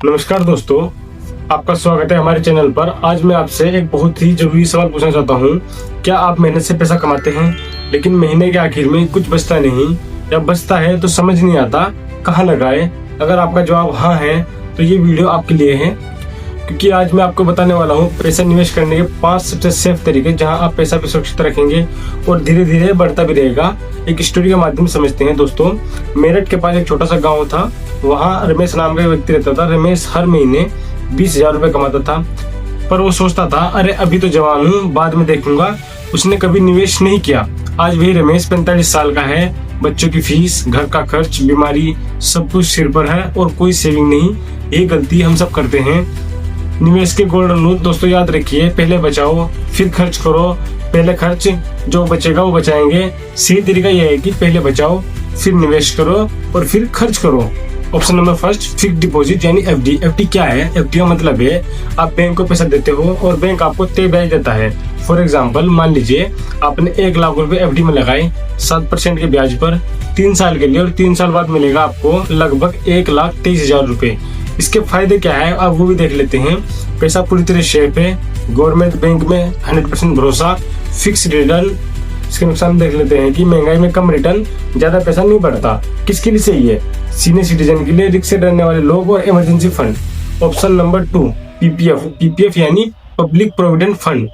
नमस्कार दोस्तों, आपका स्वागत है हमारे चैनल पर। आज मैं आपसे एक बहुत ही जरूरी सवाल पूछना चाहता हूँ। क्या आप मेहनत से पैसा कमाते हैं लेकिन महीने के आखिर में कुछ बचता नहीं, या बचता है तो समझ नहीं आता कहाँ लगाए? अगर आपका जवाब हाँ है तो ये वीडियो आपके लिए है, क्योंकि आज मैं आपको बताने वाला हूँ पैसा निवेश करने के 5 सबसे सेफ तरीके, जहाँ आप पैसा भी सुरक्षित रखेंगे और धीरे धीरे बढ़ता भी रहेगा। एक स्टोरी के माध्यम से समझते हैं। दोस्तों, मेरठ के पास एक छोटा सा गाँव था। वहाँ रमेश नाम का व्यक्ति रहता था। रमेश हर महीने 20,000 रुपए कमाता था, पर वो सोचता था अरे अभी तो जवान हूँ, बाद में देखूंगा। उसने कभी निवेश नहीं किया। आज वही रमेश 45 साल का है। बच्चों की फीस, घर का खर्च, बीमारी, सब कुछ सिर पर है और कोई सेविंग नहीं। ये गलती हम सब करते हैं। निवेश के गोल्डन रूल दोस्तों याद रखिए, पहले बचाओ फिर खर्च करो। पहले खर्च, जो बचेगा वो बचाएंगे। सही तरीका यह है कि पहले बचाओ फिर निवेश करो और फिर खर्च करो। Option number first, fix deposit यानी एफडी। एफडी क्या है? एफडी का मतलब है आप बैंक को पैसा देते हो और बैंक आपको तय ब्याज देता है। फॉर एग्जाम्पल, मान लीजिए आपने 1 लाख रुपए एफडी में लगाए 7% के ब्याज पर 3 साल के लिए, और 3 साल बाद मिलेगा आपको लगभग 1,23,000 रुपए। इसके फायदे क्या है आप वो भी देख लेते हैं। पैसा पूरी तरह सेफ है, गवर्नमेंट बैंक में 100% भरोसा, फिक्स रिटर्न। इसके नुकसान देख लेते हैं कि महंगाई में कम रिटर्न, ज्यादा पैसा नहीं बढ़ता। किसके लिए सही है? सीनियर सिटीजन के लिए, रिस्क से डरने वाले लोग और emergency fund. Option number 2, PPF. PPF यानी पब्लिक प्रोविडेंट फंड।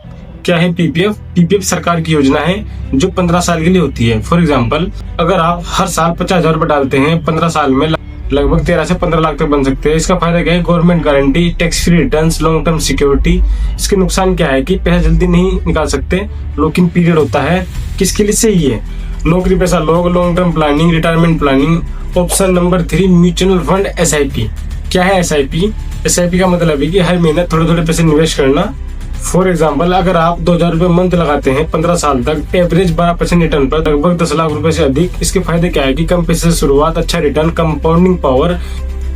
क्या है पीपीएफ? पीपीएफ सरकार की योजना है जो 15 साल के लिए होती है। फॉर एग्जाम्पल, अगर आप हर साल 50,000 रुपए डालते हैं, 15 साल में लगभग 13 से 15 लाख तक बन सकते हैं। इसका फायदा क्या है? Government guarantee, tax free returns, long term security. इसके नुकसान क्या है कि पैसा जल्दी नहीं निकाल सकते, लॉक इन पीरियड होता है। किसके लिए सही है? नौकरी पेशा लोग, long term planning, retirement planning. Option number 3, mutual fund SIP. क्या है एसआईपी? एसआईपी का मतलब है कि हर महीने थोड़े थोड़े पैसे निवेश करना। फॉर एग्जाम्पल, अगर आप 2,000 रुपए मंथ लगाते हैं 15 साल तक, एवरेज 12% रिटर्न पर लगभग 10 लाख रुपए से अधिक। इसके फायदे क्या है कि कम पैसे से शुरुआत, अच्छा रिटर्न, कंपाउंडिंग पावर।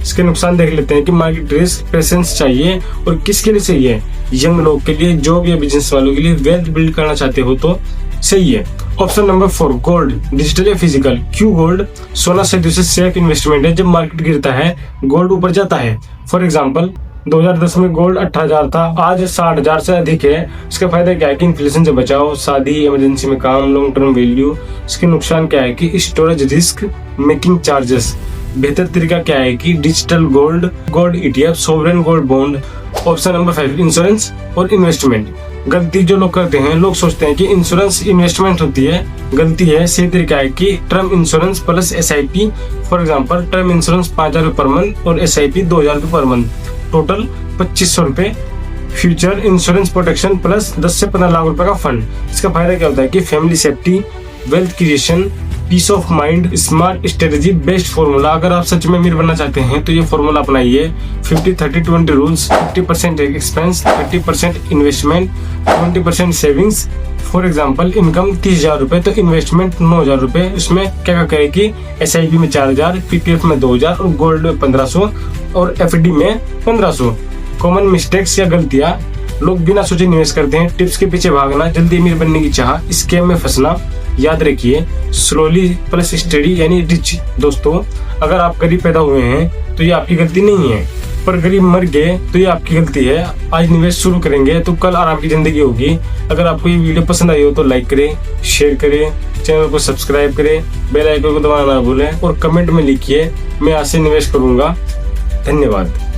इसके नुकसान देख लेते हैं कि मार्केट रिस्क, पेशेंस चाहिए। और किसके लिए सही है? यंग लोग के लिए, जॉब या बिजनेस वालों के लिए, वेल्थ बिल्ड करना चाहते हो तो सही है। Option number 4, gold. डिजिटल या फिजिकल? क्यों गोल्ड? सोना सदी से सेफ इन्वेस्टमेंट है। जब मार्केट गिरता है गोल्ड ऊपर जाता है। फॉर एग्जाम्पल, 2010 में गोल्ड 18,000 था, आज 60,000 से अधिक है। इसका फायदा क्या है कि इन्फ्लेशन से बचाओ, शादी, इमरजेंसी में काम, लॉन्ग टर्म वैल्यू। इसके नुकसान क्या है कि स्टोरेज रिस्क, मेकिंग चार्जेस। बेहतर तरीका क्या है कि digital gold, gold ETF, sovereign gold bond. Option number 5, insurance और इन्वेस्टमेंट। गलती जो लोग करते हैं, लोग सोचते हैं कि इंश्योरेंस इन्वेस्टमेंट होती है। गलती है। सही तरीका है कि term insurance plus SIP. For example, term insurance 5,000 रुपए पर मंथ और एसआईपी 2,000 रुपए पर मंथ, टोटल 2,500 रुपए। फ्यूचर इंश्योरेंस प्रोटेक्शन प्लस 10 से 15 लाख रुपए का फंड। इसका फायदा क्या होता है कि family safety, wealth creation, peace of mind, smart strategy, best formula. अगर आप सच में अमीर बनना चाहते हैं तो ये फॉर्मूला अपनाइए। 50-30-20 rules. 50% expense, 30% investment, 20% savings. For example, income 30,000 रुपए तो इन्वेस्टमेंट 9,000 रुपए। उसमें क्या क्या करें कि एसआईपी में 4,000, पीपीएफ में 2,000 और गोल्ड में 1,500 और एफडी में 1,500। कॉमन मिस्टेक्स या गलतियां, लोग बिना सोचे निवेश करते हैं। टिप्स के पीछे भागना, जल्दी अमीर बनने की चाह, स्कैम में फंसना। याद रखिए, स्लोली प्लस स्टडी यानी रिच। दोस्तों, अगर आप गरीब पैदा हुए हैं तो ये आपकी गलती नहीं है, पर गरीब मर गए तो ये आपकी गलती है। आज निवेश शुरू करेंगे तो कल आराम की जिंदगी होगी। अगर आपको ये वीडियो पसंद आई हो तो लाइक करें, शेयर करें, चैनल को सब्सक्राइब करें, बेल आइकन को दबाना ना भूलें और कमेंट में लिखिए मैं आज से निवेश करूंगा। धन्यवाद।